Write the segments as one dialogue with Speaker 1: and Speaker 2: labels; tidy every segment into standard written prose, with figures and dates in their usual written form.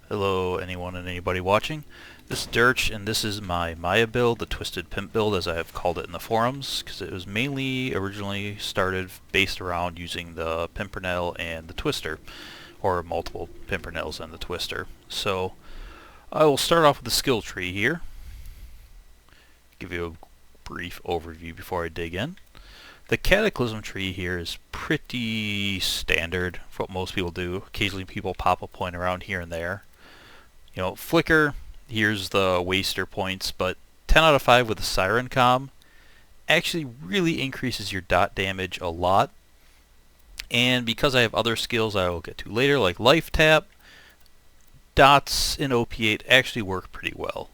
Speaker 1: Hello anyone and anybody watching. This is Dirch and this is my Maya build, the Twisted Pimp build as I have called it in the forums, because it was mainly originally started based around using the Pimpernel and the Twister, or multiple Pimpernels and the Twister. So I will start off with the skill tree here, give you a brief overview before I dig in. The Cataclysm tree here is pretty standard for what most people do. Occasionally people pop a point around here and there. You know, Flicker, here's the waster points, but 10 out of 5 with the Siren comm actually really increases your dot damage a lot. And because I have other skills I will get to later, like Life Tap, dots in OP8 actually work pretty well.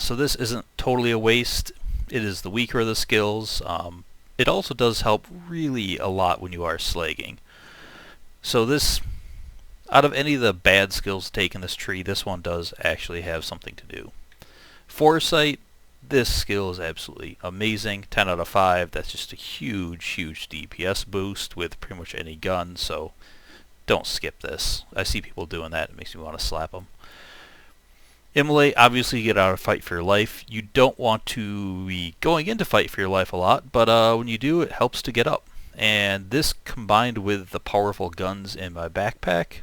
Speaker 1: So this isn't totally a waste. It is the weaker of the skills. It also does help really a lot when you are slagging. So this, out of any of the bad skills to take in this tree, this one does actually have something to do. Foresight, this skill is absolutely amazing. 10 out of 5. That's just a huge DPS boost with pretty much any gun, so don't skip this. I see people doing that. It makes me want to slap them. Immolate, obviously you get out of fight for your life. You don't want to be going into fight for your life a lot, but when you do, it helps to get up. And this combined with the powerful guns in my backpack,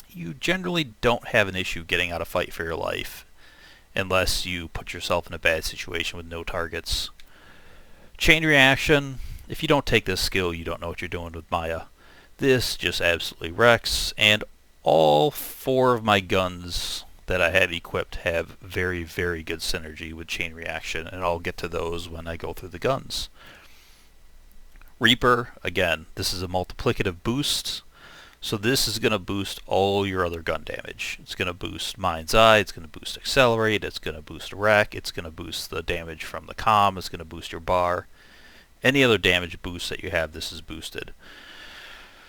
Speaker 1: you generally don't have an issue getting out of fight for your life unless you put yourself in a bad situation with no targets. Chain reaction, if you don't take this skill, you don't know what you're doing with Maya. This just absolutely wrecks, and all 4 of my guns that I had equipped have very good synergy with chain reaction, and I'll get to those when I go through the guns. Reaper, again, this is a multiplicative boost, so this is going to boost all your other gun damage. It's going to boost Mind's Eye, it's going to boost Accelerate, it's going to boost Wreck, it's going to boost the damage from the comm, it's going to boost your bar. Any other damage boost that you have, this is boosted.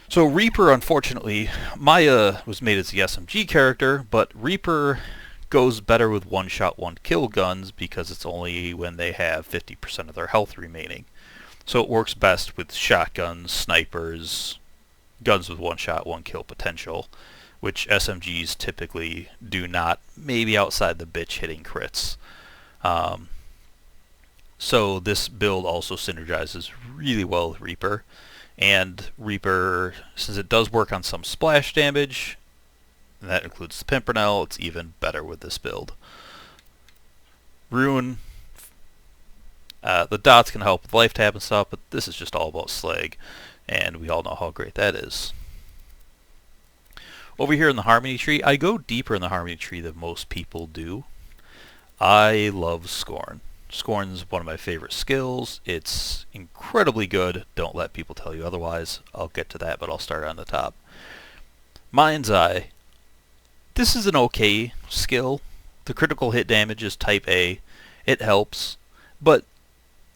Speaker 1: So Reaper, unfortunately, Maya was made as the SMG character, but Reaper goes better with one-shot, one-kill guns because it's only when they have 50% of their health remaining. So it works best with shotguns, snipers, guns with one-shot, one-kill potential, which SMGs typically do not, maybe outside the bitch hitting crits. So this build also synergizes really well with Reaper. And Reaper, since it does work on some splash damage, and that includes the Pimpernel, it's even better with this build. Ruin, the dots can help with life tap and stuff, but this is just all about slag, and we all know how great that is. Over here in the Harmony tree, I go deeper in the Harmony tree than most people do. I love Scorn. Scorn is one of my favorite skills. It's incredibly good. Don't let people tell you otherwise. I'll get to that, but I'll start on the top. Mind's Eye. This is an okay skill. The critical hit damage is type A. It helps, but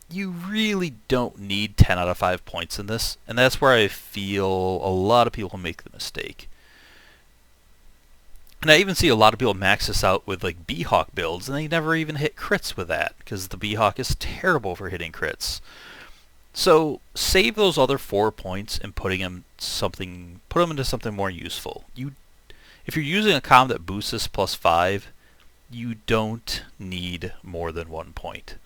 Speaker 1: you really don't need 10 out of 5 points in this, and that's where I feel a lot of people make the mistake. And I even see a lot of people max this out with like B-Hawk builds, and they never even hit crits with that, because the B-Hawk is terrible for hitting crits. So save those other 4 points and put them into something more useful. If you're using a comm that boosts this +5, you don't need more than 1 point.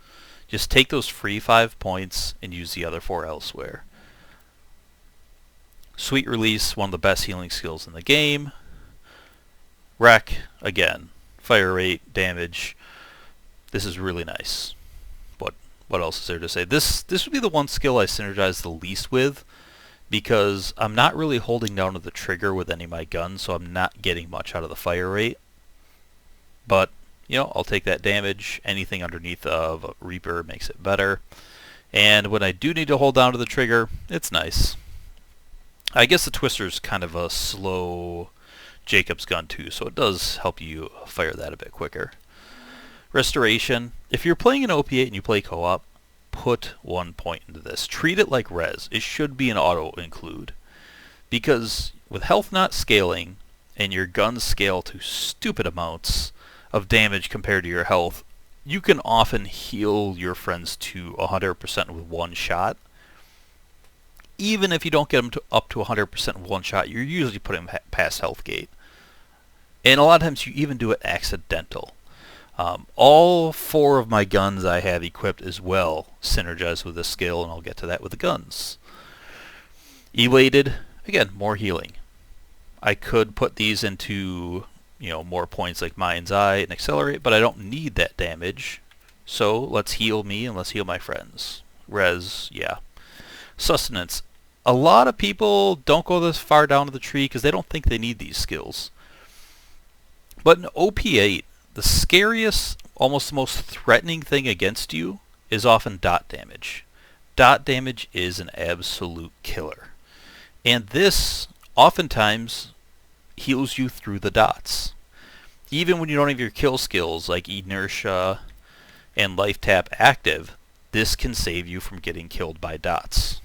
Speaker 1: Just take those free 5 points and use the other 4 elsewhere. Sweet Release, one of the best healing skills in the game. Wreck, again, fire rate, damage. This is really nice. What else is there to say? This would be the one skill I synergize the least with, because I'm not really holding down to the trigger with any of my guns, so I'm not getting much out of the fire rate. But, you know, I'll take that damage. Anything underneath of Reaper makes it better. And when I do need to hold down to the trigger, it's nice. I guess the Twister's kind of a slow Jacob's gun too, so it does help you fire that a bit quicker. Restoration. If you're playing an OP8 and you play co-op, put 1 point into this. Treat it like res. It should be an auto include, because with health not scaling and your guns scale to stupid amounts of damage compared to your health, you can often heal your friends to 100% with one shot. Even if you don't get them up to 100% with one shot, you're usually putting them past health gate. And a lot of times you even do it accidental. All 4 of my guns I have equipped as well synergize with this skill, and I'll get to that with the guns. Elated, again, more healing. I could put these into, more points like Mind's Eye and Accelerate, but I don't need that damage. So let's heal me and let's heal my friends. Res, yeah. Sustenance. A lot of people don't go this far down to the tree because they don't think they need these skills. But in OP8, the scariest, almost the most threatening thing against you is often dot damage. Dot damage is an absolute killer. And this oftentimes heals you through the dots. Even when you don't have your kill skills like inertia and life tap active, this can save you from getting killed by dots.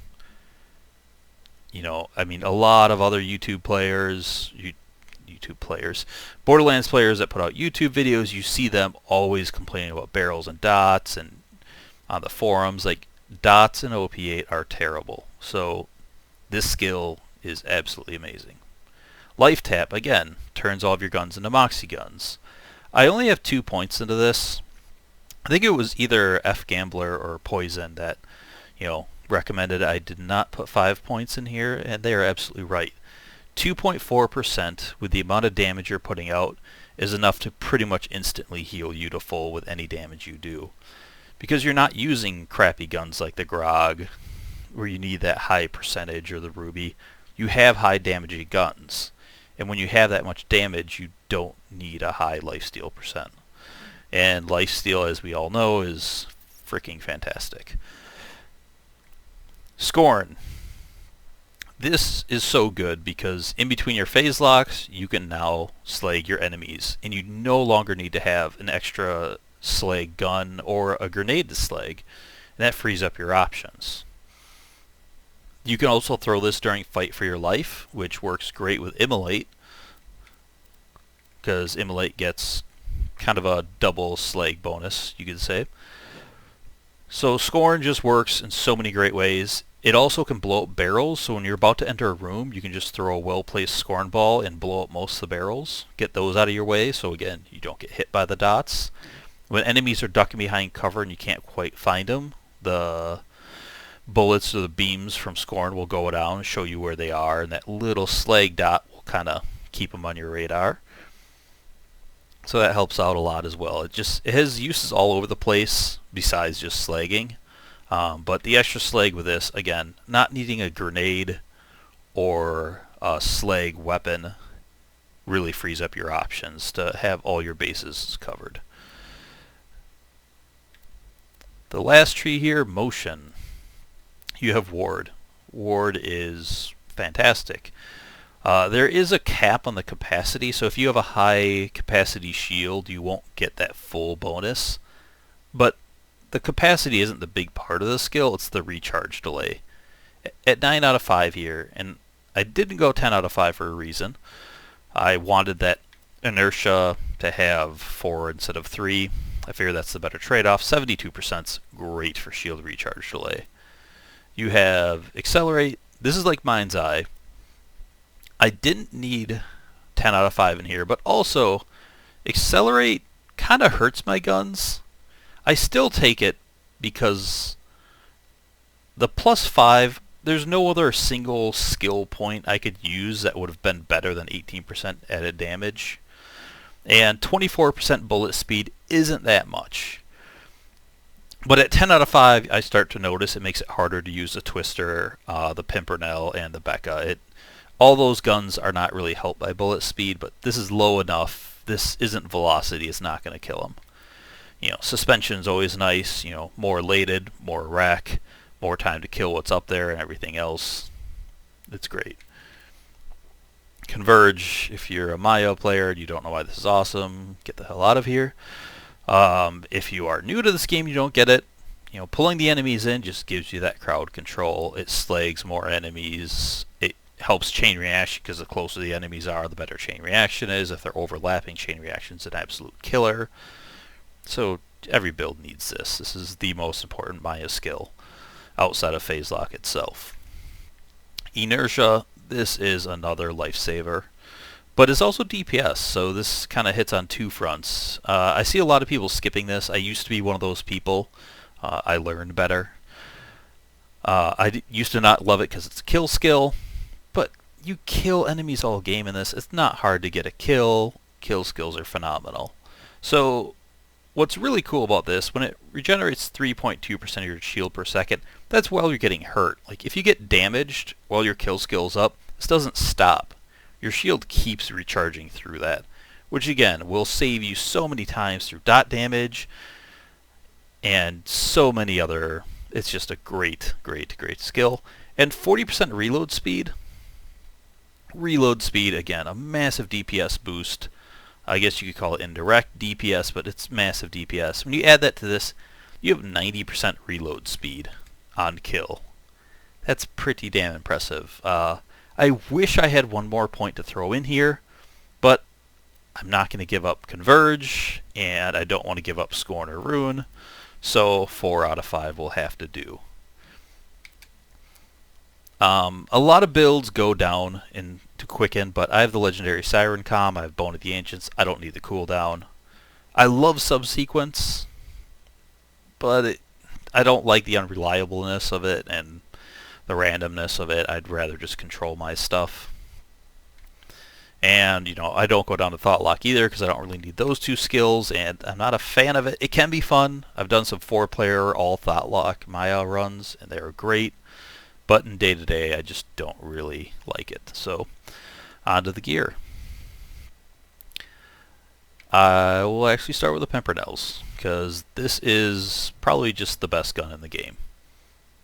Speaker 1: A lot of other YouTube players, Borderlands players that put out YouTube videos, you see them always complaining about barrels and dots, and on the forums, like, dots in OP8 are terrible. So this skill is absolutely amazing. Life tap, again, turns all of your guns into Moxie guns. I only have 2 points into this. I think it was either F Gambler or Poison that, recommended I did not put 5 points in here, and they are absolutely right. 2.4% with the amount of damage you're putting out is enough to pretty much instantly heal you to full with any damage you do. Because you're not using crappy guns like the Grog, where you need that high percentage, or the Ruby. You have high damaging guns. And when you have that much damage, you don't need a high lifesteal percent. And lifesteal, as we all know, is freaking fantastic. Scorn. This is so good because in between your phase locks, you can now slag your enemies, and you no longer need to have an extra slag gun or a grenade to slag, and that frees up your options. You can also throw this during Fight for Your Life, which works great with Immolate, because Immolate gets kind of a double slag bonus, you could say. So Scorn just works in so many great ways. It also can blow up barrels, so when you're about to enter a room, you can just throw a well-placed Scorn ball and blow up most of the barrels. Get those out of your way, so again, you don't get hit by the dots. When enemies are ducking behind cover and you can't quite find them, the bullets or the beams from Scorn will go down and show you where they are, and that little slag dot will kind of keep them on your radar. So that helps out a lot as well. It has uses all over the place besides just slagging. But the extra slag with this, again, not needing a grenade or a slag weapon, really frees up your options to have all your bases covered. The last tree here, motion. You have ward. Ward is fantastic. There is a cap on the capacity, so if you have a high capacity shield, you won't get that full bonus. But the capacity isn't the big part of the skill, it's the recharge delay. At 9 out of 5 here, and I didn't go 10 out of 5 for a reason. I wanted that inertia to have 4 instead of 3. I figure that's the better trade-off. 72%'s great for shield recharge delay. You have Accelerate. This is like Mind's Eye. I didn't need 10 out of 5 in here, but also Accelerate kind of hurts my guns. I still take it because the +5, there's no other single skill point I could use that would have been better than 18% added damage. And 24% bullet speed isn't that much. But at 10 out of 5, I start to notice it makes it harder to use the Twister, the Pimpernel, and the Bekah. All those guns are not really helped by bullet speed, but this is low enough. This isn't velocity. It's not going to kill them. Suspension's always nice. More elated, more rack, more time to kill what's up there and everything else. It's great. Converge, if you're a Maya player and you don't know why this is awesome, get the hell out of here. If you are new to this game, you don't get it. Pulling the enemies in just gives you that crowd control. It slags more enemies. It helps chain reaction because the closer the enemies are, the better chain reaction is. If they're overlapping, chain reaction's an absolute killer. So every build needs this. This is the most important Maya skill outside of phase lock itself. Inertia, this is another lifesaver. But it's also DPS, so this kind of hits on two fronts. I see a lot of people skipping this. I used to be one of those people. I learned better. Used to not love it because it's a kill skill, but you kill enemies all game in this. It's not hard to get a kill. Kill skills are phenomenal. So what's really cool about this, when it regenerates 3.2% of your shield per second, that's while you're getting hurt. Like, if you get damaged while your kill skill's up, this doesn't stop. Your shield keeps recharging through that, which again will save you so many times through dot damage and so many other. It's just a great skill. And 40% reload speed. Reload speed, again, a massive DPS boost. I guess you could call it indirect DPS, but it's massive DPS. When you add that to this, you have 90% reload speed on kill. That's pretty damn impressive. I wish I had one more point to throw in here, but I'm not going to give up Converge, and I don't want to give up Scorn or Ruin, so 4 out of 5 will have to do. A lot of builds go down into Quicken, but I have the legendary Siren comm, I have Bone of the Ancients, I don't need the cooldown. I love Subsequence, but I don't like the unreliableness of it and the randomness of it. I'd rather just control my stuff. And, you know, I don't go down to Thought Lock either because I don't really need those two skills, and I'm not a fan of it. It can be fun. I've done some 4-player all Thought Lock Maya runs, and they're great. But in day-to-day, I just don't really like it. So, on to the gear. I will actually start with the Pimpernels, because this is probably just the best gun in the game.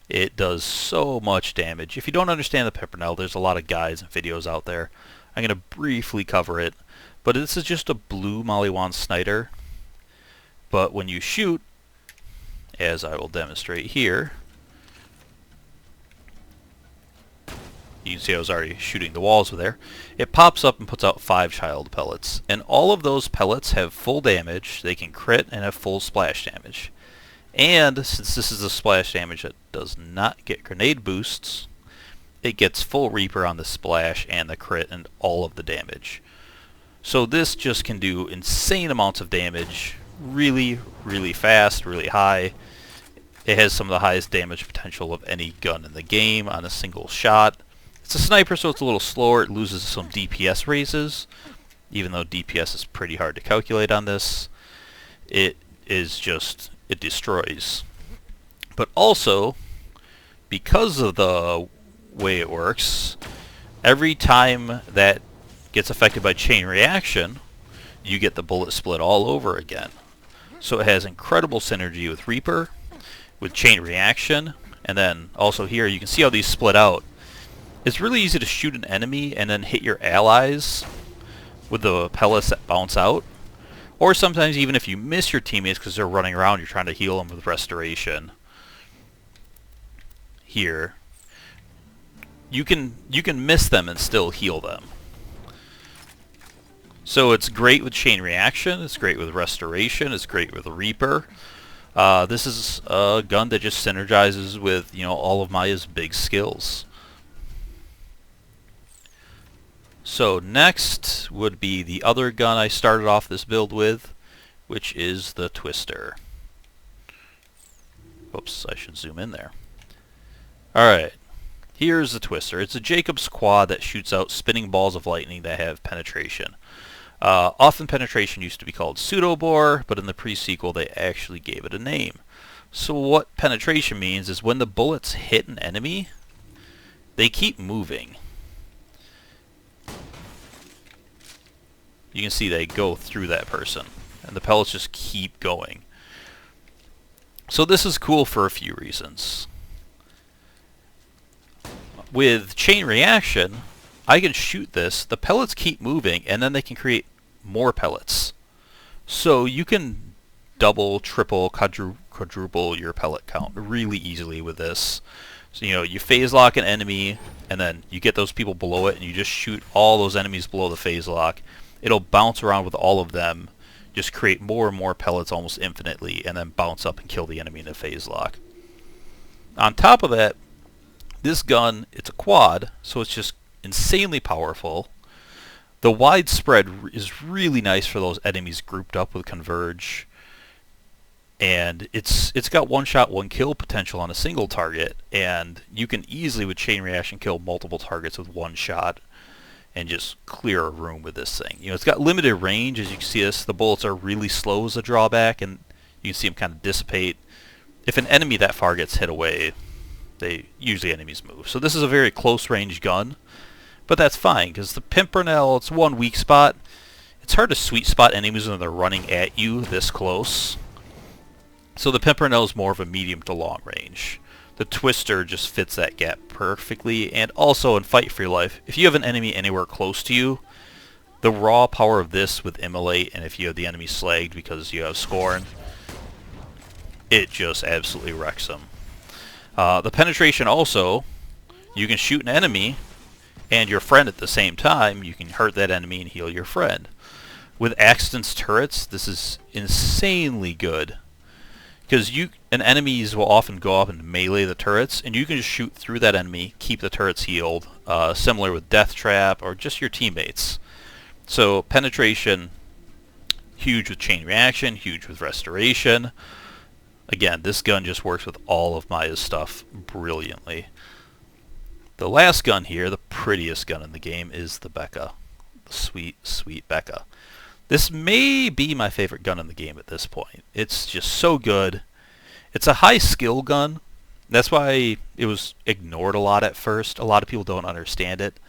Speaker 1: It does so much damage. If you don't understand the Pimpernel, there's a lot of guides and videos out there. I'm going to briefly cover it, but this is just a blue Maliwan Sniper. But when you shoot, as I will demonstrate here, you can see I was already shooting the walls with there. It pops up and puts out 5 child pellets, and all of those pellets have full damage. They can crit and have full splash damage. And since this is a splash damage that does not get grenade boosts, it gets full Reaper on the splash and the crit and all of the damage. So this just can do insane amounts of damage really fast, really high. It has some of the highest damage potential of any gun in the game on a single shot. It's a sniper, so it's a little slower. It loses some DPS raises, even though DPS is pretty hard to calculate on this. It destroys. But also, because of the way it works, every time that gets affected by chain reaction, you get the bullet split all over again. So it has incredible synergy with Reaper, with chain reaction, and then also here you can see how these split out. It's really easy to shoot an enemy and then hit your allies with the pellets that bounce out. Or sometimes even if you miss your teammates because they're running around, you're trying to heal them with restoration. Here, you can miss them and still heal them. So it's great with chain reaction, it's great with restoration, it's great with Reaper. This is a gun that just synergizes with, you know, all of Maya's big skills. So next would be the other gun I started off this build with, which is the Twister. Oops, I should zoom in there. Alright, here's the Twister. It's a Jacob's quad that shoots out spinning balls of lightning that have penetration. Often penetration used to be called pseudo-bore, but in the pre-sequel they actually gave it a name. So what penetration means is when the bullets hit an enemy, they keep moving. You can see they go through that person, and the pellets just keep going. So this is cool for a few reasons. With chain reaction, I can shoot this, the pellets keep moving, and then they can create more pellets. So you can double, triple, quadruple your pellet count really easily with this. So, you know, you phase lock an enemy, and then you get those people below it, and you just shoot all those enemies below the phase lock. It'll bounce around with all of them, just create more and more pellets almost infinitely, and then bounce up and kill the enemy in a phase lock. On top of that, this gun, it's a quad, so it's just insanely powerful. The widespread is really nice for those enemies grouped up with Converge. And it's got one shot, one kill potential on a single target, and you can easily with chain reaction kill multiple targets with one shot and just clear a room with this thing. You know, it's got limited range, as you can see this. The bullets are really slow as a drawback, and you can see them kind of dissipate. If an enemy that far gets hit away, usually enemies move. So this is a very close range gun, but that's fine because the Pimpernel, it's one weak spot. It's hard to sweet spot enemies when they're running at you this close. So the Pimpernel is more of a medium to long range. The Twister just fits that gap perfectly, and also in Fight for Your Life, if you have an enemy anywhere close to you, the raw power of this with Immolate, and if you have the enemy slagged because you have Scorn, it just absolutely wrecks them. The Penetration also, you can shoot an enemy and your friend at the same time. You can hurt that enemy and heal your friend. With Axton's turrets, this is insanely good. Because enemies will often go up and melee the turrets, and you can just shoot through that enemy, keep the turrets healed, similar with Death Trap or just your teammates. So Penetration, huge with chain reaction, huge with restoration. Again, this gun just works with all of Maya's stuff brilliantly. The last gun here, the prettiest gun in the game, is the Bekah. The sweet, sweet Bekah. This may be my favorite gun in the game at this point. It's just so good. It's a high skill gun. That's why it was ignored a lot at first. A lot of people don't understand it.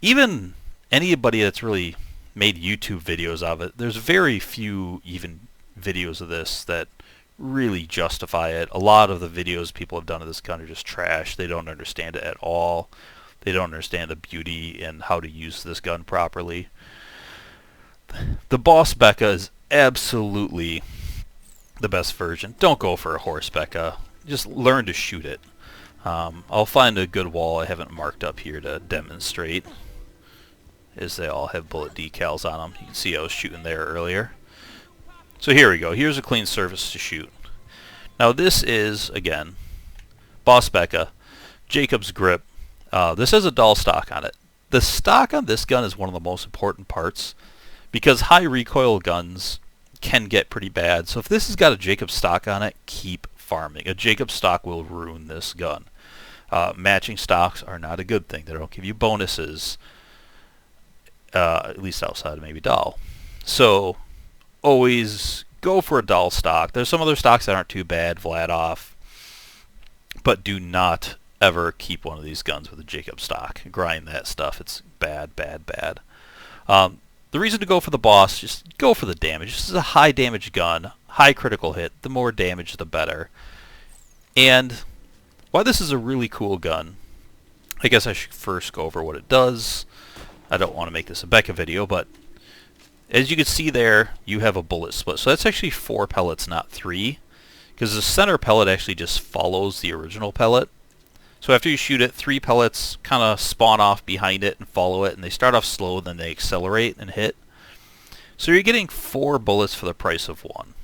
Speaker 1: Even anybody that's really made YouTube videos of it, there's very few even videos of this that really justify it. A lot of the videos people have done of this gun are just trash. They don't understand it at all. They don't understand the beauty and how to use this gun properly. The boss Bekah is absolutely the best version. Don't go for a horse Bekah. Just learn to shoot it. I'll find a good wall I haven't marked up here to demonstrate, as they all have bullet decals on them. You can see I was shooting there earlier. So here we go. Here's a clean surface to shoot. Now this is, again, boss Bekah, Jacob's grip. This has a dull stock on it. The stock on this gun is one of the most important parts, because high recoil guns can get pretty bad. So if this has got a Jacob stock on it, keep farming. A Jacob stock will ruin this gun. Matching stocks are not a good thing. They don't give you bonuses, at least outside of maybe Doll. So always go for a Doll stock. There's some other stocks that aren't too bad, Vladoff, but do not ever keep one of these guns with a Jacob stock. Grind that stuff. It's bad, bad, bad. The reason to go for the boss, just go for the damage. This is a high damage gun, high critical hit. The more damage, the better. And why this is a really cool gun, I guess I should first go over what it does. I don't want to make this a Bekah video, but as you can see there, you have a bullet split. So that's actually 4 pellets, not 3, because the center pellet actually just follows the original pellet. So after you shoot it, 3 pellets kind of spawn off behind it and follow it, and they start off slow, then they accelerate and hit. So you're getting 4 bullets for the price of 1.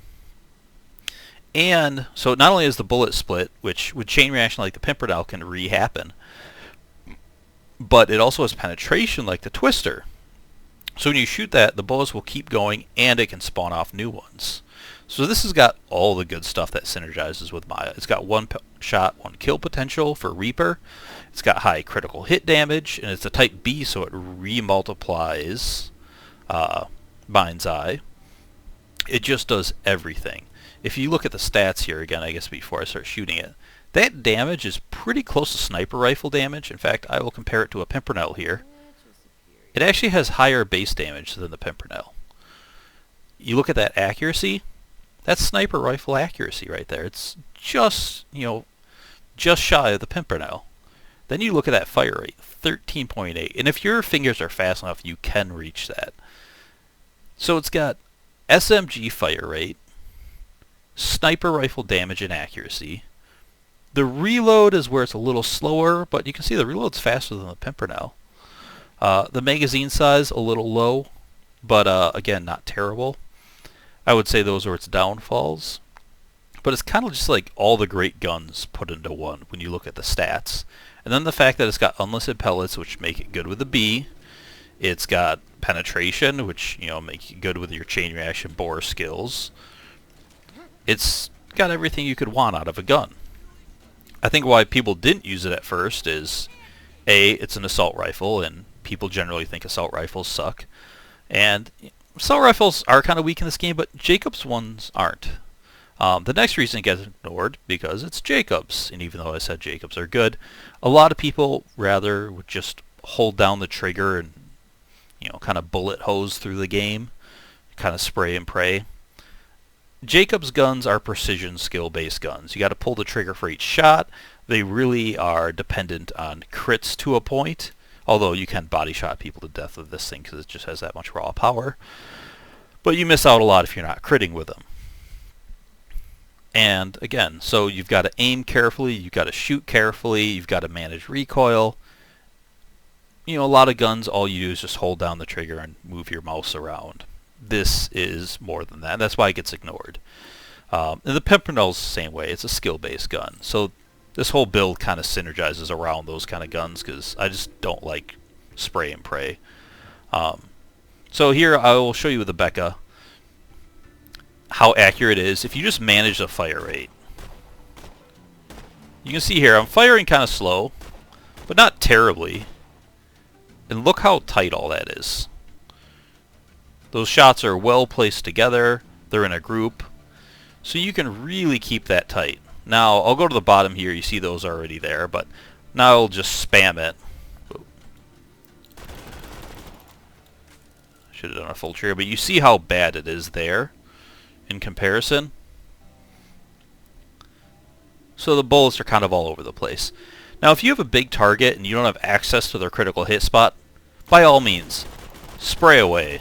Speaker 1: And so not only is the bullet split, which with chain reaction like the Pimpernel can re-happen, but it also has penetration like the Twister. So when you shoot that, the bullets will keep going, and it can spawn off new ones. So this has got all the good stuff that synergizes with Maya. It's got 1 shot, 1 kill potential for Reaper. It's got high critical hit damage, and it's a type B, so it re-multiplies Mind's Eye. It just does everything. If you look at the stats here again, I guess before I start shooting it, that damage is pretty close to sniper rifle damage. In fact, I will compare it to a Pimpernel here. It actually has higher base damage than the Pimpernel. You look at that accuracy, that's sniper rifle accuracy right there. It's just, just shy of the Pimpernel. Then you look at that fire rate, 13.8. And if your fingers are fast enough, you can reach that. So it's got SMG fire rate, sniper rifle damage and accuracy. The reload is where it's a little slower, but you can see the reload's faster than the Pimpernel. The magazine size, a little low, but again, not terrible. I would say those are its downfalls. But it's kind of just like all the great guns put into one when you look at the stats. And then the fact that it's got unlisted pellets, which make it good with the B. It's got penetration, which, you know, make you good with your chain reaction bore skills. It's got everything you could want out of a gun. I think why people didn't use it at first is, A, it's an assault rifle, and people generally think assault rifles suck. And assault rifles are kind of weak in this game, but Jacobs ones aren't. The next reason it gets ignored, because it's Jacobs, and even though I said Jacobs are good, a lot of people rather would just hold down the trigger and, you know, kind of bullet hose through the game, kind of spray and pray. Jacobs guns are precision skill-based guns. You got to pull the trigger for each shot. They really are dependent on crits to a point, although you can body shot people to death with this thing because it just has that much raw power. But you miss out a lot if you're not critting with them. And again, so you've got to aim carefully, you've got to shoot carefully, you've got to manage recoil. You know, a lot of guns, all you do is just hold down the trigger and move your mouse around. This is more than that. That's why it gets ignored. And the Pimpernels, same way. It's a skill-based gun. So this whole build kind of synergizes around those kind of guns because I just don't like spray and pray. So here I will show you with the Bekah how accurate it is if you just manage the fire rate. You can see here I'm firing kind of slow, but not terribly. And look how tight all that is. Those shots are well placed together. They're in a group. So you can really keep that tight. Now, I'll go to the bottom here. You see those already there, but now I'll just spam it. Should have done a full trigger, but you see how bad it is there in comparison. So the bullets are kind of all over the place. Now, if you have a big target and you don't have access to their critical hit spot, by all means, spray away.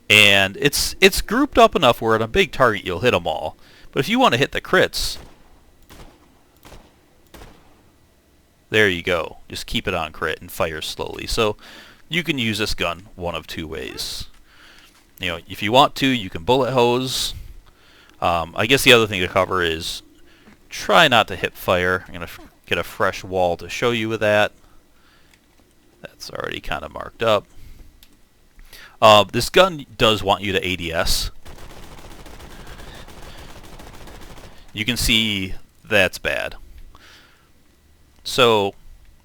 Speaker 1: And it's grouped up enough where on a big target you'll hit them all. But if you want to hit the crits, there you go. Just keep it on crit and fire slowly. So you can use this gun one of two ways. You know, if you want to, you can bullet hose. I guess the other thing to cover is try not to hip fire. I'm going to get a fresh wall to show you with that. That's already kind of marked up. This gun does want you to ADS. You can see that's bad. So,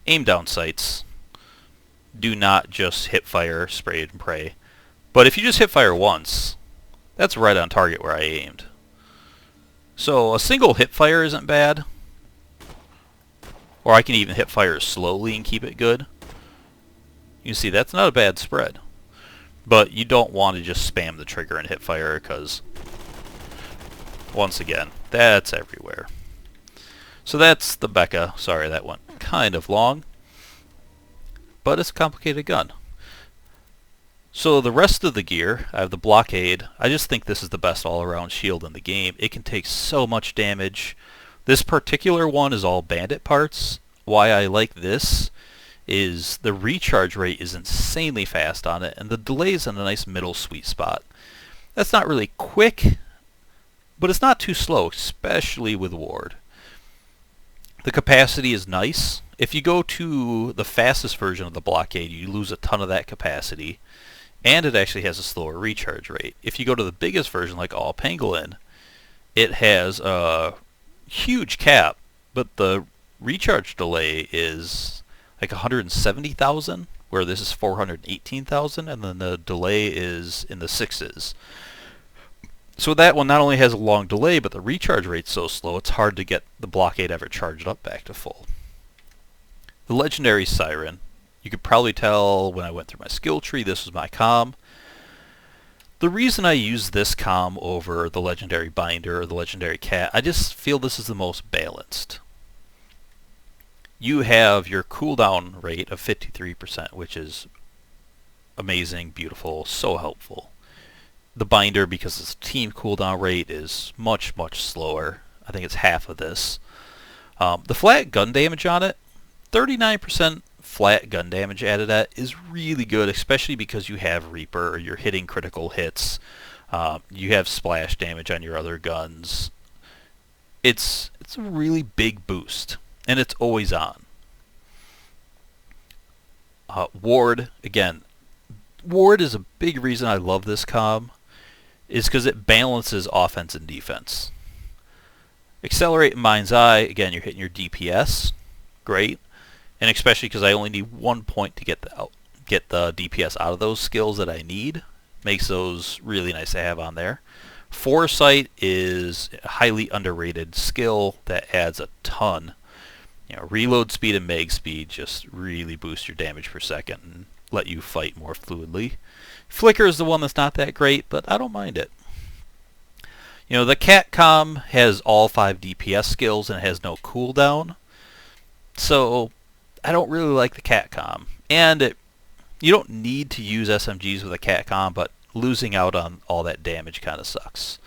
Speaker 1: aim down sights. Do not just hip fire, spray and pray. But if you just hip fire once, that's right on target where I aimed. So a single hip fire isn't bad. Or I can even hip fire slowly and keep it good. You can see that's not a bad spread. But you don't want to just spam the trigger and hip fire because, once again, that's everywhere. So that's the Bekah. Sorry, that went kind of long. But it's a complicated gun. So the rest of the gear, I have the Blockade. I just think this is the best all-around shield in the game. It can take so much damage. This particular one is all bandit parts. Why I like this is the recharge rate is insanely fast on it, and the delay is in a nice middle sweet spot. That's not really quick, but it's not too slow, especially with Ward. The capacity is nice. If you go to the fastest version of the Blockade, you lose a ton of that capacity, and it actually has a slower recharge rate. If you go to the biggest version, like All Pangolin, it has a huge cap, but the recharge delay is like 170,000, where this is 418,000, and then the delay is in the sixes. So that one not only has a long delay, but the recharge rate's so slow, it's hard to get the Blockade ever charged up back to full. The legendary Siren, you could probably tell when I went through my skill tree, this was my comm. The reason I use this comm over the legendary Binder or the legendary Cat, I just feel this is the most balanced. You have your cooldown rate of 53%, which is amazing, beautiful, so helpful. The Binder, because its team cooldown rate is much, much slower. I think it's half of this. The flat gun damage on it, 39% flat gun damage added at is really good, especially because you have Reaper, or you're hitting critical hits. You have splash damage on your other guns. It's a really big boost, and it's always on. Ward, again, Ward is a big reason I love this comm, is because it balances offense and defense. Accelerate in Mind's Eye, again, you're hitting your DPS, great, and especially because I only need 1 point to get the DPS out of those skills that I need, makes those really nice to have on there. Foresight is a highly underrated skill that adds a ton. Reload speed and mag speed just really boost your damage per second and let you fight more fluidly. Flicker is the one that's not that great, but I don't mind it. The cat comm has all 5 DPS skills and it has no cooldown, so I don't really like the cat comm. And you don't need to use SMGs with a cat comm, but losing out on all that damage kind of sucks.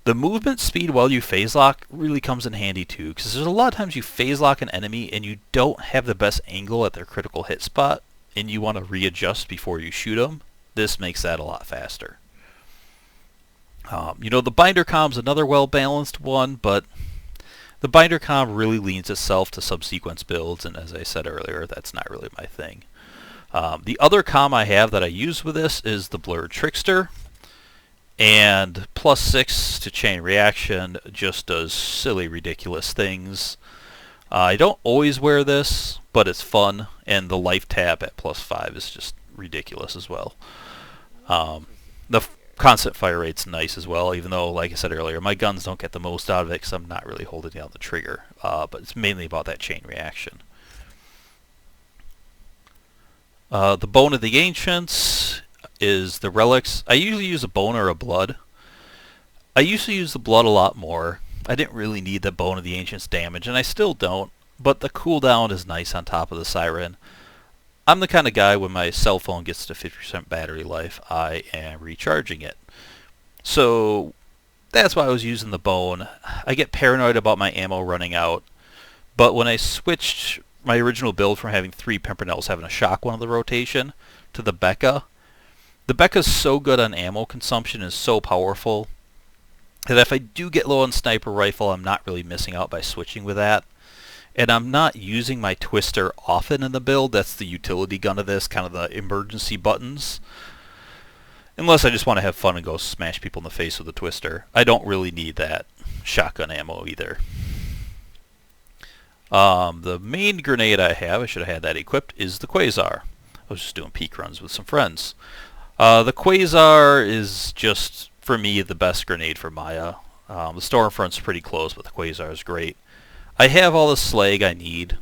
Speaker 1: The movement speed while you phase lock really comes in handy too, because there's a lot of times you phase lock an enemy and you don't have the best angle at their critical hit spot, and you want to readjust before you shoot them. This makes that a lot faster. The binder comm's another well-balanced one, but the binder comm really leans itself to subsequence builds, and as I said earlier, that's not really my thing. The other comm I have that I use with this is the Blurred Trickster, and +6 to chain reaction just does silly, ridiculous things. I don't always wear this, but it's fun, and the life tab at +5 is just ridiculous as well. The constant fire rate's nice as well, even though, like I said earlier, my guns don't get the most out of it because I'm not really holding down the trigger, but it's mainly about that chain reaction. The Bone of the Ancients is the relics. I usually use a bone or a blood. I used to use the blood a lot more. I didn't really need the Bone of the Ancients damage, and I still don't, but the cooldown is nice on top of the Siren. I'm the kind of guy when my cell phone gets to 50% battery life, I am recharging it. So that's why I was using the bone. I get paranoid about my ammo running out, but when I switched my original build from having 3 Pimpernels having a shock one of the rotation to the Bekah is so good on ammo consumption and so powerful that if I do get low on sniper rifle, I'm not really missing out by switching with that. And I'm not using my twister often in the build. That's the utility gun of this, kind of the emergency buttons. Unless I just want to have fun and go smash people in the face with a twister. I don't really need that shotgun ammo either. The main grenade I have, I should have had that equipped, is the Quasar. I was just doing peek runs with some friends. The Quasar is just, for me, the best grenade for Maya. The Stormfront's pretty close, but the Quasar is great. I have all the slag I need,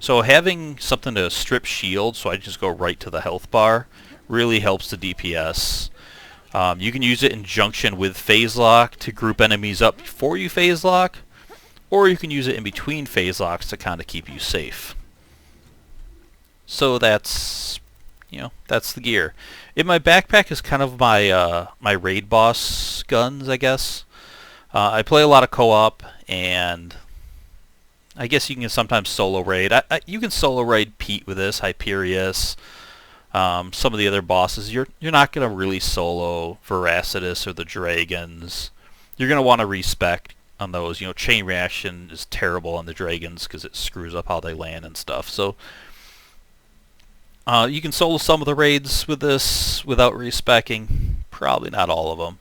Speaker 1: so having something to strip shield so I just go right to the health bar really helps the DPS. You can use it in junction with phase lock to group enemies up before you phase lock, or you can use it in between phase locks to kind of keep you safe. So that's the gear. In my backpack is kind of my my raid boss guns, I guess. I play a lot of co-op, and I guess you can sometimes solo raid. You can solo raid Pete with this, Hyperius, some of the other bosses. You're not going to really solo Veracitus or the Dragons. You're going to want to respec on those. Chain reaction is terrible on the Dragons because it screws up how they land and stuff. So you can solo some of the raids with this without respecking. Probably not all of them,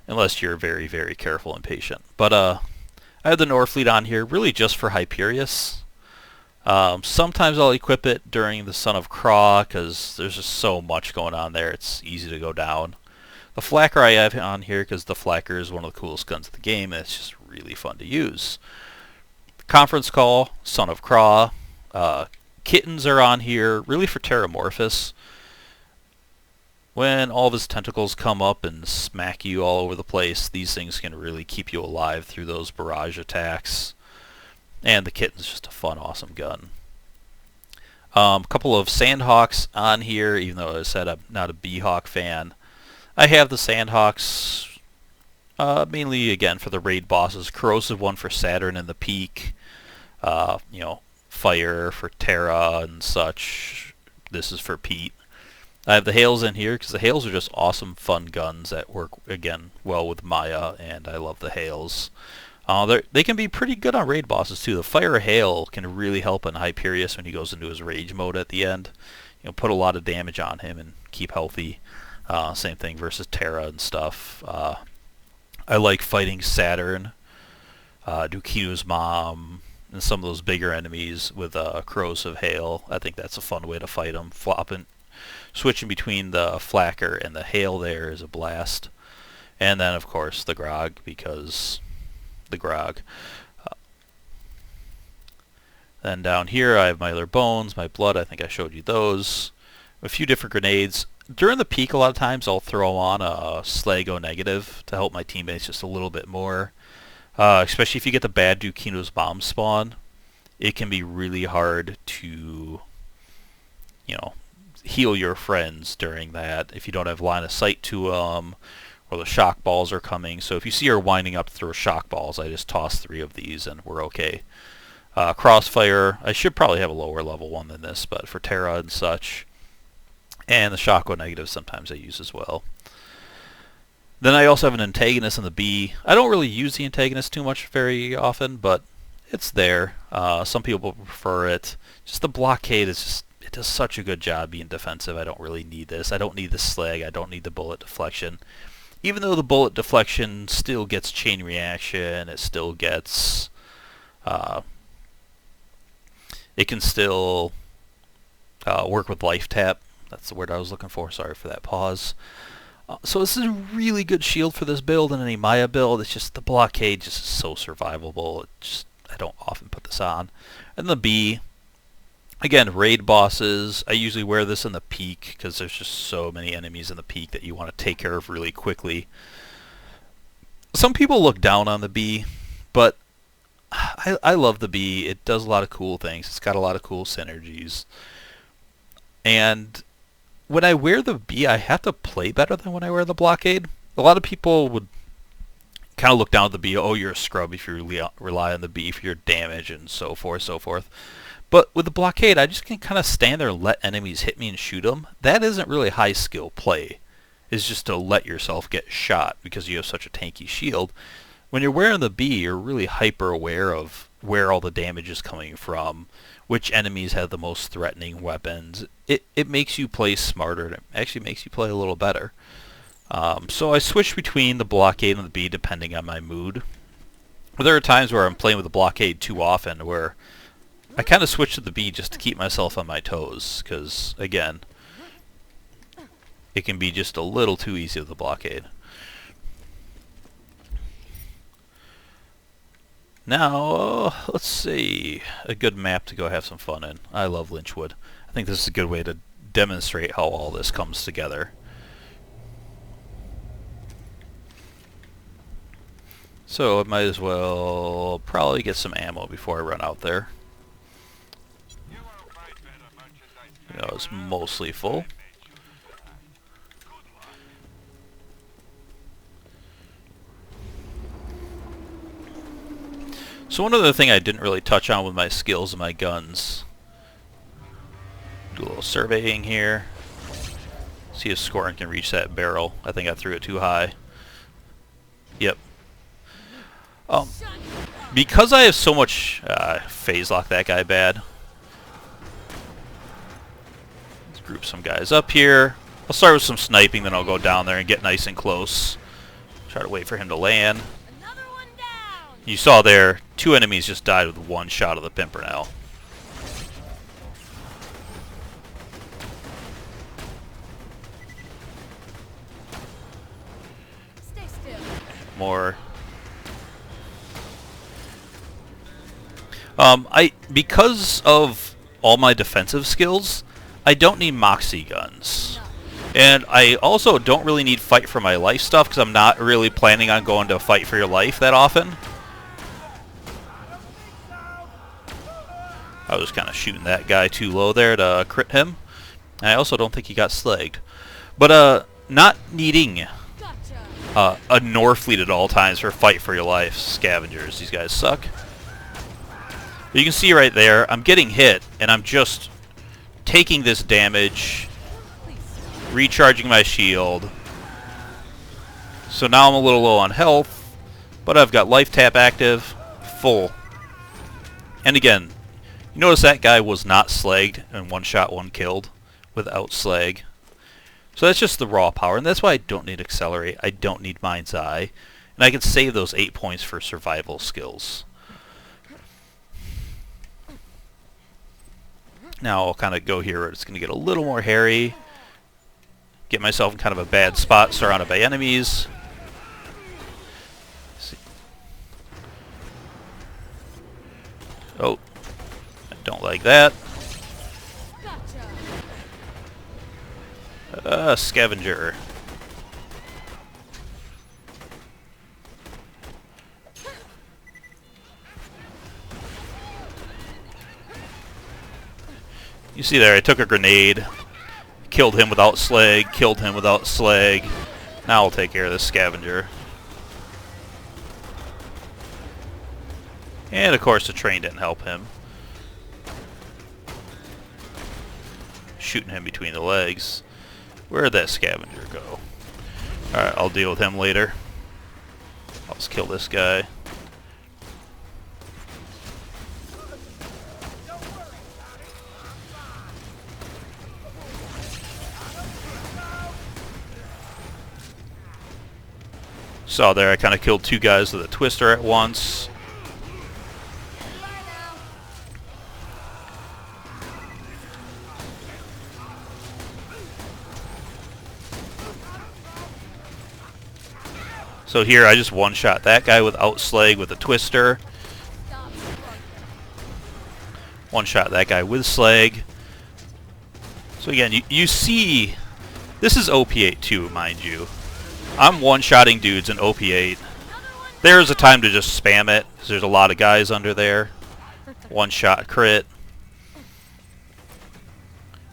Speaker 1: unless you're very, very careful and patient. But I have the Norfleet on here really just for Hyperius. Sometimes I'll equip it during the Son of Craw because there's just so much going on there. It's easy to go down. The Flacker I have on here because the Flacker is one of the coolest guns of the game, and it's just really fun to use. Conference Call, Son of Craw. Kittens are on here really for Terramorphous. When all of his tentacles come up and smack you all over the place, these things can really keep you alive through those barrage attacks. And the Kitten's just a fun, awesome gun. A couple of Sandhawks on here, even though I said I'm not a Beehawk fan. I have the Sandhawks mainly, again, for the raid bosses. Corrosive one for Saturn and the Peak. Fire for Terra and such. This is for Pete. I have the Hails in here because the Hails are just awesome, fun guns that work, again, well with Maya, and I love the Hails. They can be pretty good on raid bosses too. The Fire Hail can really help on Hyperius when he goes into his rage mode at the end. You know, put a lot of damage on him and keep healthy. Same thing versus Terra and stuff. I like fighting Saturn, Dukinu's mom, and some of those bigger enemies with Corrosive Hail. I think that's a fun way to fight them. Switching between the Flacker and the Hail there is a blast. And then, of course, the Grog, because the Grog. Then down here I have my other bones, my blood, I think I showed you those. A few different grenades. During the peak, a lot of times I'll throw on a Slago negative to help my teammates just a little bit more. Especially if you get the bad Dukinu's bomb spawn, it can be really hard to, you know, heal your friends during that if you don't have line of sight to them, or the shock balls are coming. So if you see her winding up to throw shock balls, I just toss 3 of these and we're okay. Crossfire, I should probably have a lower level one than this, but for Terra and such. And the Shockwave negative sometimes I use as well. Then I also have an antagonist in the B. I don't really use the antagonist too much very often, but it's there. Some people prefer it. Just the Blockade is just, it does such a good job being defensive. I don't really need this. I don't need the slag. I don't need the bullet deflection. Even though the bullet deflection still gets chain reaction, it still gets... it can still work with life tap. That's the word I was looking for. Sorry for that pause. So this is a really good shield for this build and any Maya build. It's just the Blockade just is so survivable. I don't often put this on. And the B, again, raid bosses. I usually wear this in the peak because there's just so many enemies in the peak that you want to take care of really quickly. Some people look down on the B, but I love the B. It does a lot of cool things. It's got a lot of cool synergies. And when I wear the B, I have to play better than when I wear the Blockade. A lot of people would kind of look down at the B, oh, you're a scrub if you rely on the B for your damage and so forth, so forth. But with the Blockade, I just can kind of stand there and let enemies hit me and shoot them. That isn't really high skill play. It's just to let yourself get shot because you have such a tanky shield. When you're wearing the B, you're really hyper aware of where all the damage is coming from, which enemies have the most threatening weapons. It makes you play smarter, and it actually makes you play a little better. So I switch between the Blockade and the B depending on my mood. But there are times where I'm playing with the Blockade too often where I kind of switch to the B just to keep myself on my toes, because, again, it can be just a little too easy with the Blockade. Now, let's see, a good map to go have some fun in. I love Lynchwood. I think this is a good way to demonstrate how all this comes together. So I might as well probably get some ammo before I run out there. You know, it's mostly full. So one other thing I didn't really touch on with my skills and my guns. Do a little surveying here. See if Scorin can reach that barrel. I think I threw it too high. Yep. Because I have so much phase lock that guy bad. Let's group some guys up here. I'll start with some sniping, then I'll go down there and get nice and close. Try to wait for him to land. You saw there, 2 enemies just died with 1 shot of the Pimpernel.
Speaker 2: Stay still.
Speaker 1: More. Because of all my defensive skills, I don't need Moxie guns. And I also don't really need fight for my life stuff because I'm not really planning on going to fight for your life that often. I was kind of shooting that guy too low there to crit him. And I also don't think he got slagged. But not needing a Norfleet at all times for fight for your life scavengers. These guys suck. But you can see right there, I'm getting hit, and I'm just taking this damage, recharging my shield. So now I'm a little low on health, But I've got life tap active, full. And again, you notice that guy was not slagged and one shot, one killed without slag. So that's just the raw power, and that's why I don't need Accelerate, I don't need Mind's Eye, and I can save those 8 points for survival skills. Now I'll kind of go here where it's going to get a little more hairy, get myself in kind of a bad spot, surrounded by enemies. Oh, I don't like that. Scavenger. You see there, I took a grenade, killed him without slag, killed him without slag. Now I'll take care of this scavenger. And of course the train didn't help him. Shooting him between the legs. Where'd that scavenger go? Alright, I'll deal with him later. I'll just kill this guy. Saw there, I kind of killed two guys with a twister at once. So here I just one-shot that guy without slag with a twister. One-shot that guy with slag. So again, you see, this is OP8 too, mind you. I'm one-shotting dudes in OP8. There's a time to just spam it, because there's a lot of guys under there. One-shot crit.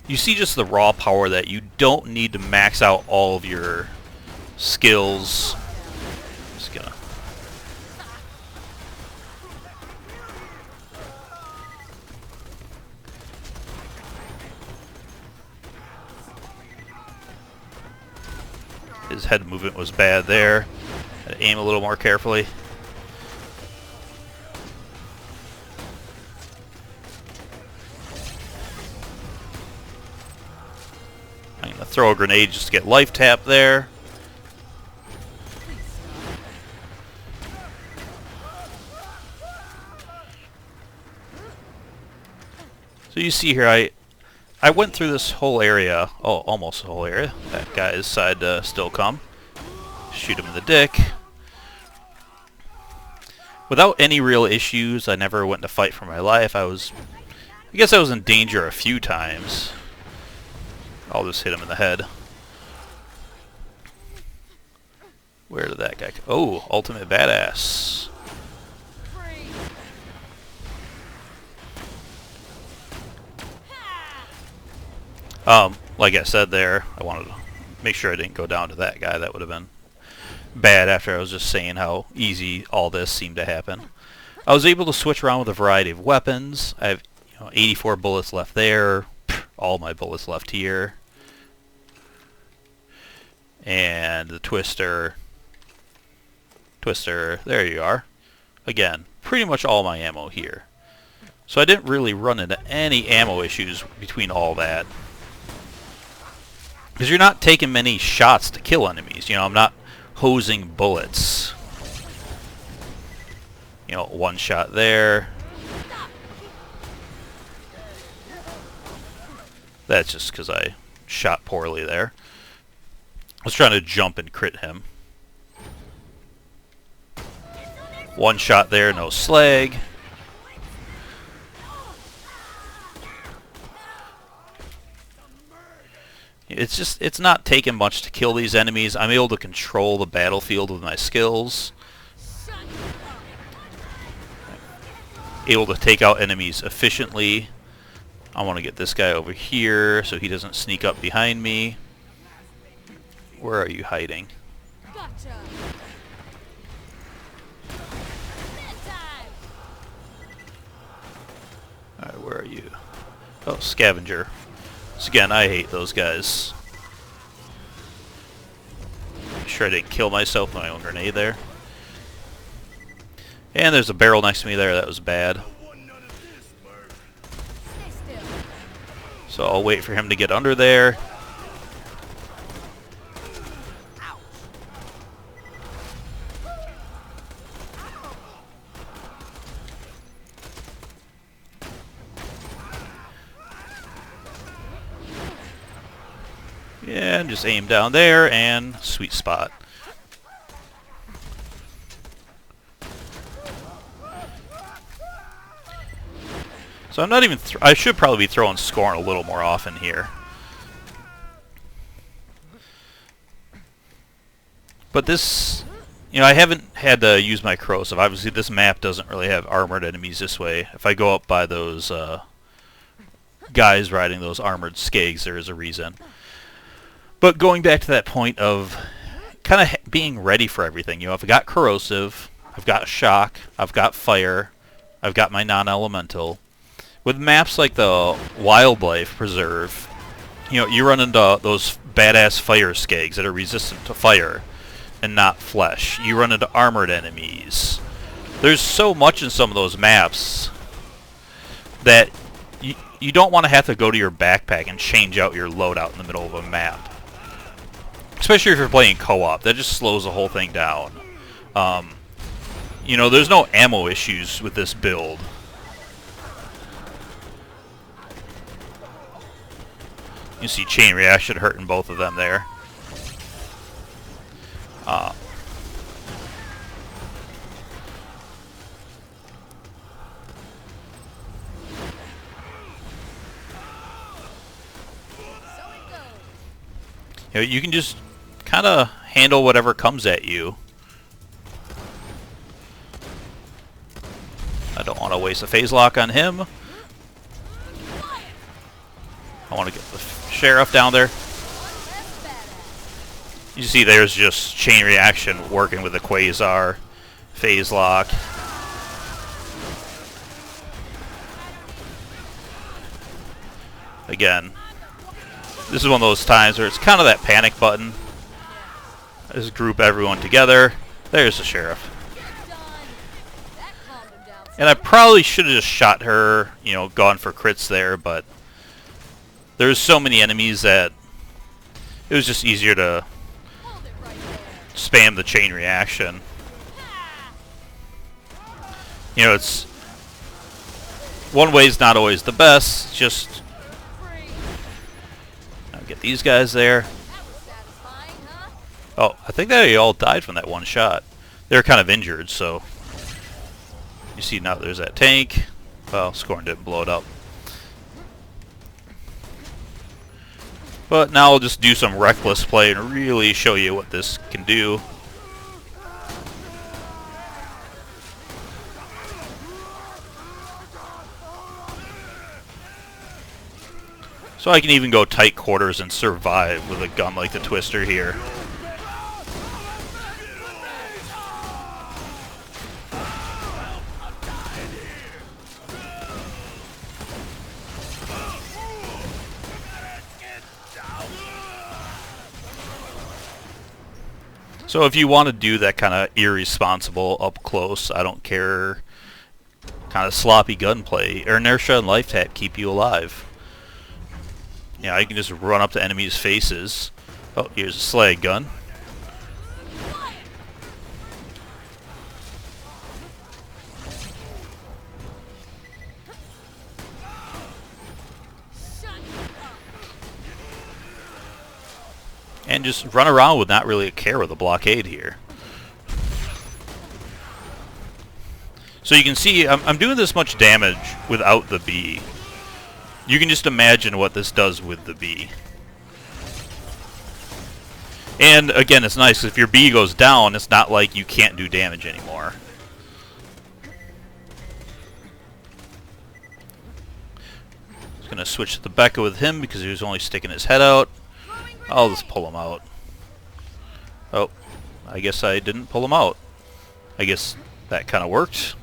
Speaker 1: You see just the raw power that you don't need to max out all of your skills. Just gonna... His head movement was bad there. Had to aim a little more carefully. I'm going to throw a grenade just to get life tap there. So you see here, I went through this whole area, oh, almost the whole area. That guy decided to still come. Shoot him in the dick. Without any real issues, I never went to fight for my life. I guess I was in danger a few times. I'll just hit him in the head. Where did that guy go? Oh, ultimate badass. Like I said there, I wanted to make sure I didn't go down to that guy. That would have been bad after I was just saying how easy all this seemed to happen. I was able to switch around with a variety of weapons. I have 84 bullets left there. All my bullets left here. And the twister. Twister, there you are. Again, pretty much all my ammo here. So I didn't really run into any ammo issues between all that. Because you're not taking many shots to kill enemies. I'm not hosing bullets. One shot there. That's just because I shot poorly there. I was trying to jump and crit him. One shot there, no slag. It's not taking much to kill these enemies. I'm able to control the battlefield with my skills. Able to take out enemies efficiently. I want to get this guy over here so he doesn't sneak up behind me. Where are you hiding? Alright, where are you? Oh, scavenger. So again, I hate those guys. Make sure I didn't kill myself with my own grenade there. And there's a barrel next to me there. That was bad. So I'll wait for him to get under there. Yeah, and just aim down there and sweet spot. So I'm not even... I should probably be throwing Scorn a little more often here. But this... You know, I haven't had to use my corrosive. Obviously, this map doesn't really have armored enemies this way. If I go up by those guys riding those armored skags, there is a reason. But going back to that point of kind of being ready for everything. You know, I've got corrosive, I've got shock, I've got fire, I've got my non-elemental. With maps like the Wildlife Preserve, you know, you run into those badass fire skags that are resistant to fire and not flesh. You run into armored enemies. There's so much in some of those maps that you don't want to have to go to your backpack and change out your loadout in the middle of a map. Especially if you're playing co-op. That just slows the whole thing down. You know, there's no ammo issues with this build. You see chain reaction hurting both of them there. You know, you can just kind of handle whatever comes at you. I don't want to waste a phase lock on him. I want to get the sheriff down there. You see there's just chain reaction working with the Quasar. Phase lock. Again, this is one of those times where it's kind of that panic button. Just group everyone together. There's the sheriff. And I probably should have just shot her, you know, gone for crits there, but there's so many enemies that it was just easier to spam the chain reaction. You know, it's... One way's not always the best, just... I'll get these guys there. Oh, I think they all died from that one shot. They were kind of injured, so... You see now there's that tank. Well, Scorn didn't blow it up. But now I'll just do some reckless play and really show you what this can do. So I can even go tight quarters and survive with a gun like the Twister here. So if you want to do that kind of irresponsible up close, I don't care, kind of sloppy gunplay, inertia and life tap keep you alive. Yeah, I can just run up to enemies' faces. Oh, here's a slag gun. And just run around with not really a care with a blockade here. So you can see I'm doing this much damage without the bee. You can just imagine what this does with the bee. And again, it's nice, if your bee goes down, it's not like you can't do damage anymore. Just gonna switch to the Bekah with him because he was only sticking his head out. I'll just pull him out. Oh, I guess I didn't pull him out. I guess that kind of worked.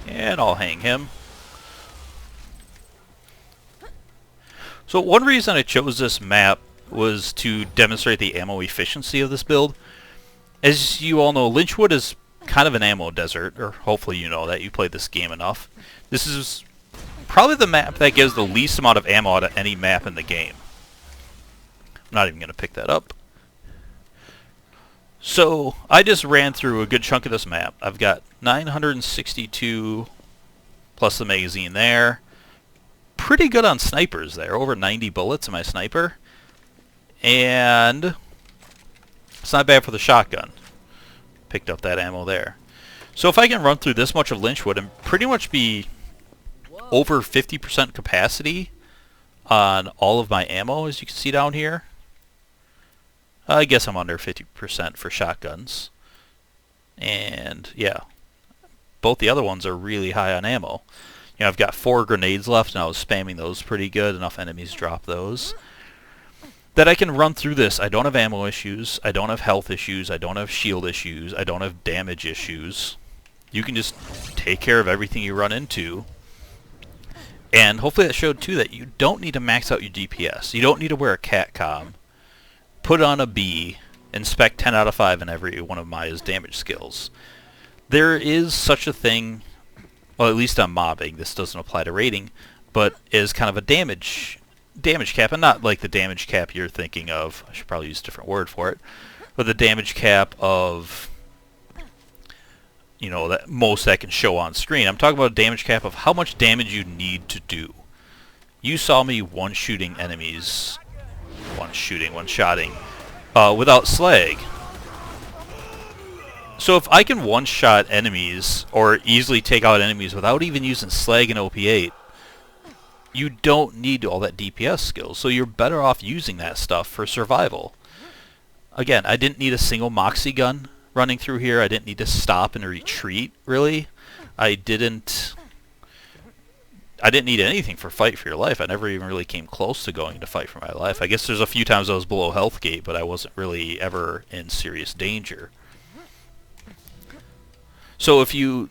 Speaker 1: And I'll hang him. So one reason I chose this map was to demonstrate the ammo efficiency of this build. As you all know, Lynchwood is kind of an ammo desert, or hopefully you know that, you played this game enough. This is probably the map that gives the least amount of ammo out of any map in the game. I'm not even going to pick that up. So I just ran through a good chunk of this map. I've got 962 plus the magazine there. Pretty good on snipers there, over 90 bullets in my sniper. And it's not bad for the shotgun. Picked up that ammo there. So if I can run through this much of Lynchwood and pretty much be over 50% capacity on all of my ammo, as you can see down here. I guess I'm under 50% for shotguns. And yeah, both the other ones are really high on ammo. You know, I've got 4 grenades left, and I was spamming those pretty good. Enough enemies drop those. That I can run through this. I don't have ammo issues. I don't have health issues. I don't have shield issues. I don't have damage issues. You can just take care of everything you run into. And hopefully that showed, too, that you don't need to max out your DPS. You don't need to wear a CATCOM, put on a B, and spec 10 out of 5 in every one of Maya's damage skills. There is such a thing, well, at least on mobbing, this doesn't apply to raiding, but is kind of a damage cap, and not like the damage cap you're thinking of. I should probably use a different word for it, but the damage cap of, you know, that most that can show on screen. I'm talking about a damage cap of how much damage you need to do. You saw me one-shotting enemies, one-shotting, without slag. So if I can one-shot enemies, or easily take out enemies without even using slag and OP8, you don't need all that DPS skills, so you're better off using that stuff for survival. Again, I didn't need a single Moxie gun running through here. I didn't need to stop and retreat, really. I didn't need anything for fight for your life. I never even really came close to going to fight for my life. I guess there's a few times I was below health gate, but I wasn't really ever in serious danger. So if you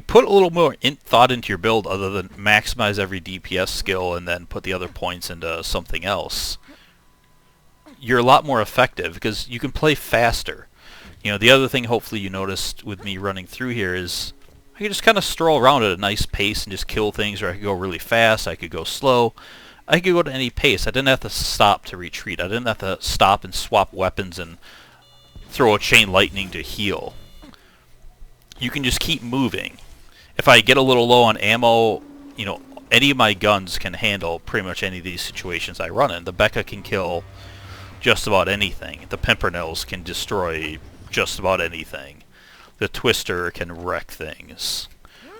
Speaker 1: put a little more thought into your build other than maximize every DPS skill and then put the other points into something else, you're a lot more effective because you can play faster. You know, the other thing hopefully you noticed with me running through here is I could just kind of stroll around at a nice pace and just kill things, or I could go really fast, I could go slow. I could go to any pace. I didn't have to stop to retreat. I didn't have to stop and swap weapons and throw a chain lightning to heal. You can just keep moving. If I get a little low on ammo, you know, any of my guns can handle pretty much any of these situations I run in. The Bekah can kill just about anything. The Pimpernels can destroy just about anything. The Twister can wreck things.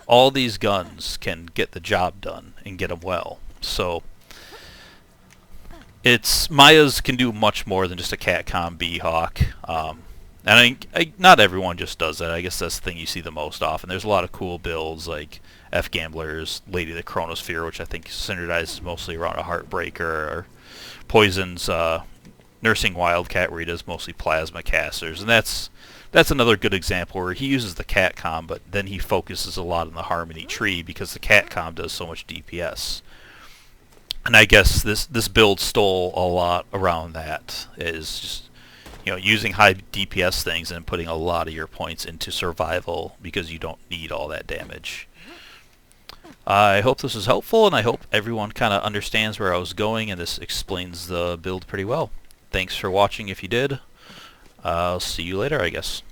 Speaker 1: All these guns can get the job done and get them well. So Maya's can do much more than just a CATCOM B-Hawk. And not everyone just does that. I guess that's the thing you see the most often. There's a lot of cool builds like F-Gamblers, Lady of the Chronosphere, which I think synergizes mostly around a Heartbreaker, or Poison's Nursing Wildcat, where he does mostly plasma casters. And that's another good example where he uses the CATCOM, but then he focuses a lot on the Harmony tree because the CATCOM does so much DPS. And I guess this build stole a lot around that, is just, you know, using high DPS things and putting a lot of your points into survival because you don't need all that damage. I hope this was helpful, and I hope everyone kind of understands where I was going, and this explains the build pretty well. Thanks for watching if you did. I'll see you later, I guess.